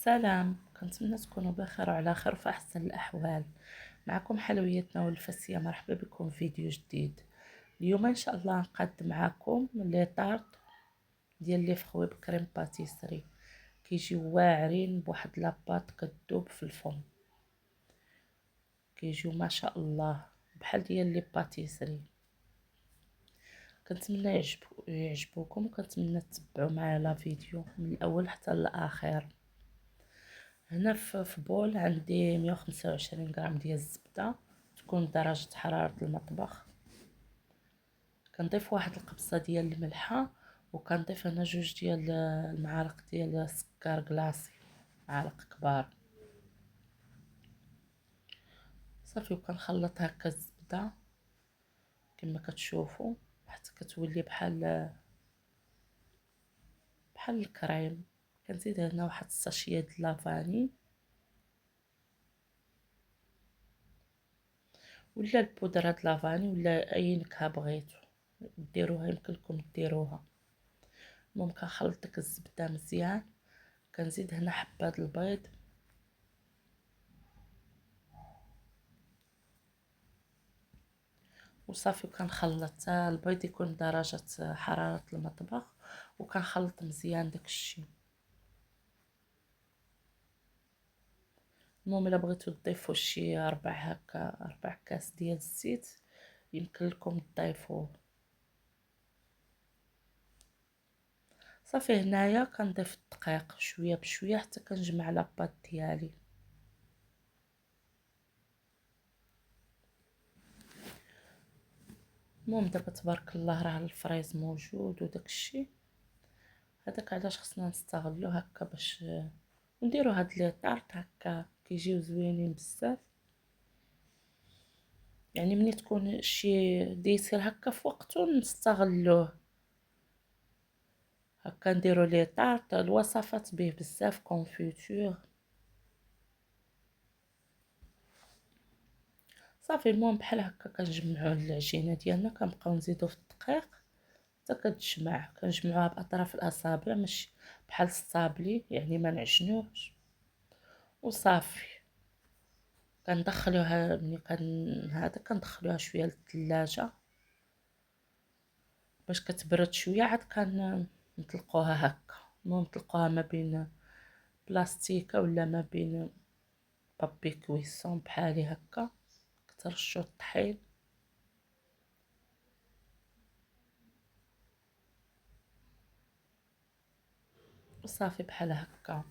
سلام، كنتمنى تكونوا بخير وعلى خير وفي أحسن الأحوال. معكم حلويتنا والفسية، مرحبا بكم في فيديو جديد. اليوم إن شاء الله نقدم معكم لي طارت ديال لي فخوي بكريم باتيسري. كيجيو واعرين بواحد لاباط كتذوب في الفم، كيجيو ما شاء الله بحال ديال لي باتيسري. كنتمنى يعجبوكم، وكنتمنى تتبعوا معايا لا فيديو من الاول حتى الاخر. هنا في بول عندي 125 غرام ديال الزبده، تكون درجه حراره المطبخ. كنضيف واحد القبصه ديال الملحه، وكنضيف هنا 2 ديال المعالق ديال السكر كلاصي، معالق كبار. صافي، وكنخلط هكا الزبده كما كتشوفوا حتى كتولي بحال الكريم. كنزيد هنا واحد الساشيه د لافاني ولا البودره د لافاني ولا اي نكهه بغيتو ديروها، يمكن لكم ديروها. المهم كنخلط ديك الزبده مزيان، كنزيد هنا حبات البيض وصافي. وكنخلط حتى البيض يكون درجه حراره المطبخ، وكنخلط مزيان داكشي. المهم الا بغيتو تضيفوا شي 4 كاس ديال الزيت يمكن لكم تضيفوه. صافي، هنايا كنضيف الدقيق شويه بشويه حتى كنجمع لاباط ديالي. المهم دابا تبارك الله راه الفريز موجود وداكشي. هذاك علاش خصنا نستغلو هكا باش نديرو هاد لي طارت هكا كيجيو زوينين بزاف. يعني ملي تكون شي ديسير هكا في وقته نستغلوه. هكا نديرو لي طارت، الوصفات به بزاف، كونفيتور. صافي، المهم بحال هكا كنجمعو العجينه ديالنا، كنبقاو نزيدو في الدقيق حتى كتجمع. كنجمعوها باطراف الاصابع ماشي بحال الصابلي، يعني ما نعجنوش. وصافي كندخلوها ملي هذا كندخلوها شويه للثلاجه باش كتبرد شويه، عاد نطلقوها هكا. المهم نطلقوها ما بين بلاستيكه ولا ما بين بابي كويسون بحالي هكا، كترشو الطحين. وصافي بحال هكا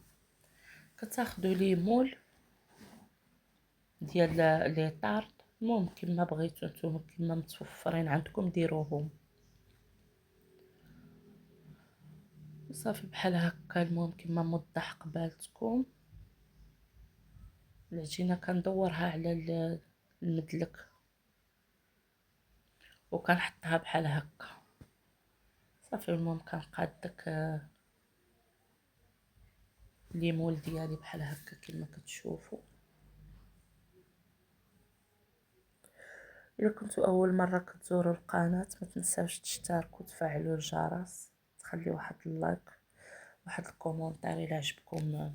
كتاخدو ليمول ديال لي طارت. المهم كما بغيتو نتوما، كما متوفرين عندكم ديروهم. وصافي بحال هكا. المهم كما موضح قبالتكم، العجينه كندورها على المدلك وكنحطها بحال هكا. صافي، المهم كنقاد داك ليمول ديالي بحال هكا كما كتشوفوا. الا كنتو اول مره كتزوروا القناه ما تنساوش تشتركوا وتفعلوا الجرس، تخليوا واحد اللايك، واحد الكومونتير الا عجبكم،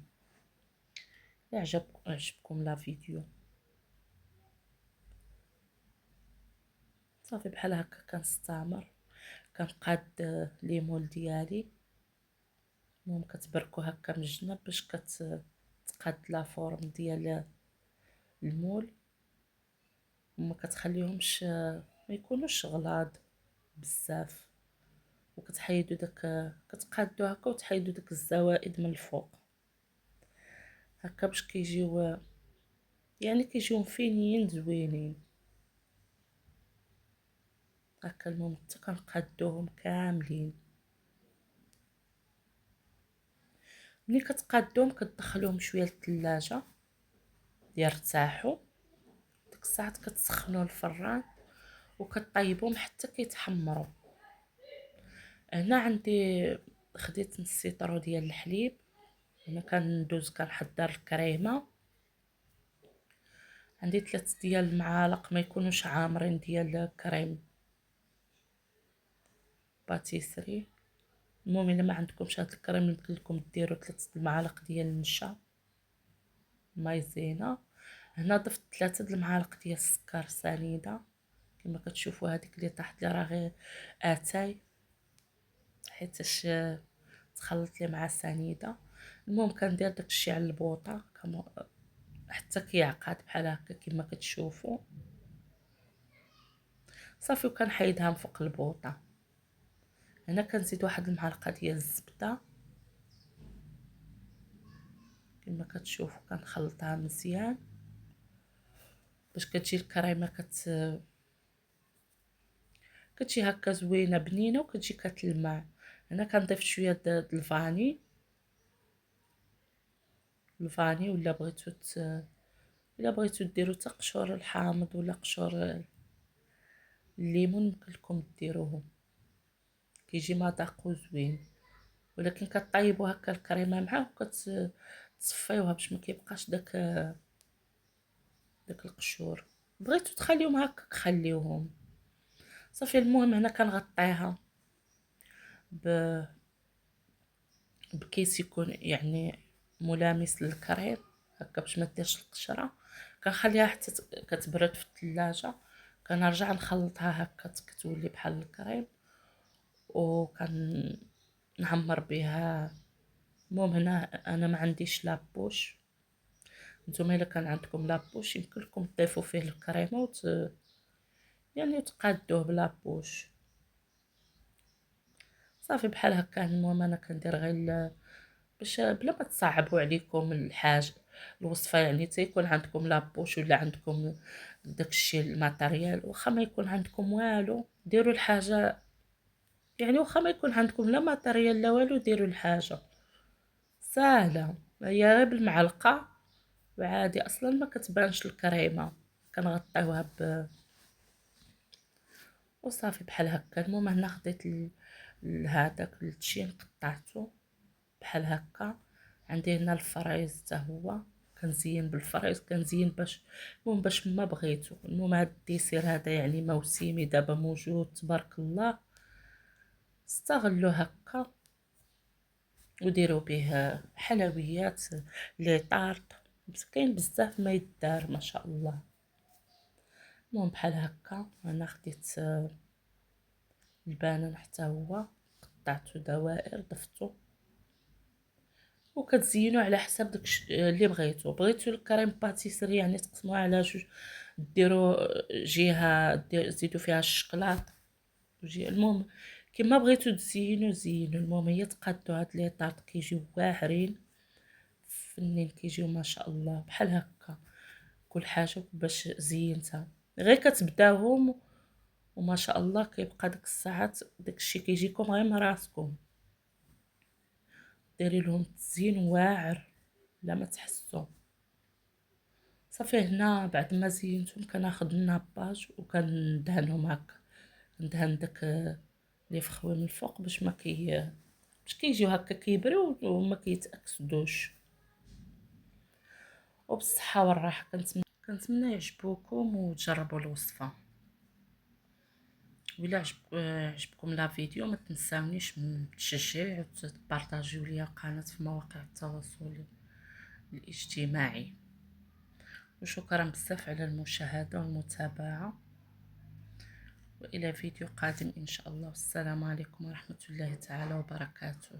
عجبكم لا فيديو. صافي بحال هكا كنستعمر كنقاد ليمول ديالي. المهم كتبركو هكا من الجناب باش كتقاد لا فورم ديال المول، وما كتخليهمش ما يكونوش غلاظ بزاف. وكتحيدوا داك، كتقادو هكا وتحيدوا داك الزوائد من الفوق هكا باش كيجيو، يعني كيجيو مفينين زوينين هكا. المهم حتى كنقادوهم كاملين. ملي كتقادوهم كتدخلوهم شويه للثلاجه يرتاحوا. ديك الساعات كتسخنوا الفران وكطيبوهم حتى كيتحمروا. هنا عندي خديت نص سيطرو ديال الحليب. هنا كندوز كنحضر الكريمه. عندي 3 ديال المعالق ما يكونوش عامرين ديال كريم باتيسري. المهم الا ما عندكمش هاد الكريم يمكن لكم ديروا 3 المعالق ديال النشا. مايزينا. هنا ضفت 3 د المعالق ديال السكر سنيده كما كتشوفوا. هذيك اللي طاحت لي راه غير اتاي حيتاش تخلط لي مع سنيده. المهم كندير داكشي على البوطه حتى كيعقد بحال هكا كما كتشوفوا صافي. وكنحيدها من فوق البوطه. هنا كنزيد واحد المعلقه ديال الزبده كما كتشوفوا. كنخلطها مزيان باش كتجي الكريمه كتجي هكا زوينه بنينه وكتجي كتلمع. هنا كنضيف شويه د الفاني ولا بغيتو الا بغيتو ديروا حتى قشور الحامض ولا قشور الليمون يمكن لكم ديروهم، كيجي مذاق زوين. ولكن كطيبوا هكا الكريمه معاه وكتصفيوها باش ما كيبقاش داك القشور. بغيتو تخليهم هكا خليوهم صافي. المهم هنا كنغطيها بكيس يكون يعني ملامس للكريم هكا باش ما ديرش القشره. كنخليها حتى كتبرد في الثلاجه. كنرجع نخلطها هكا كتولي بحال الكريم وكنعمر بها. المهم هنا انا ما عنديش لابوش. نتوما الا كان عندكم لابوش يمكن لكم تضيفوا فيه الكريمه يعني تقادوه بلابوش صافي بحال هكا. المهم انا كندير غير باش بلا ما تصعبوا عليكم الحاجه الوصفه، يعني تيكون عندكم لابوش ولا عندكم داكشي الماتريال. واخا ما يكون عندكم والو ديروا الحاجه، يعني واخا ما يكون عندكم لا ماتريال لا والو ديروا الحاجه ساهله. هي غير بالمعلقه وعادي اصلا ما كتبانش الكريمه. كنغطيوها وصافي بحال هكا. المهم هنا خديت هذاك التشين قطعته بحال هكا. عندي هنا الفرايز حتى هو كنزين بالفرايز. كنزين باش ما بغيتو. المهم هاد الديسير هذا يعني موسمي دابا موجود تبارك الله. استغلوا هكا وديروا به حلويات لي طارط. كاين بزاف ما يدار ما شاء الله. المهم بحال هكا. انا خديت البنان حتى هو قطعته دوائر ضفتو. وكتزينوا على حساب داك اللي بغيتو الكريم باتيسري يعني تقسموها على جوج. ديروا جهه زيدوا فيها الشكلاط المهم كما بغيتو تزينوا زينوا. المهم هي تقادوا هاد لي طارط كيجيو واعرين فنين كيجيو ما شاء الله بحال هكا. كل حاجه باش زينتها غير كتبداوهم وما شاء الله كيبقى ديك الساعات داكشي كيجيكم غير من راسكم. ديري لهم تزيين واعر لا ما تحسوا. صافي هنا بعد ما زينتهم كناخذ الناباج وكندهنهم هكا. ندهن داك لي فخوي من الفوق باش ما باش كيجيو هكا كيبريو وما كيتاكسدوش. وبالصحه والراحه. كنتمنى يعجبوكم وتجربوا الوصفه. وإلا عجبكم لا فيديو ما تنساونيش من التشجيع وتبارطاجيو ليا القناه في مواقع التواصل الاجتماعي. وشكرا بزاف على المشاهده والمتابعه. وإلى فيديو قادم إن شاء الله. والسلام عليكم ورحمة الله تعالى وبركاته.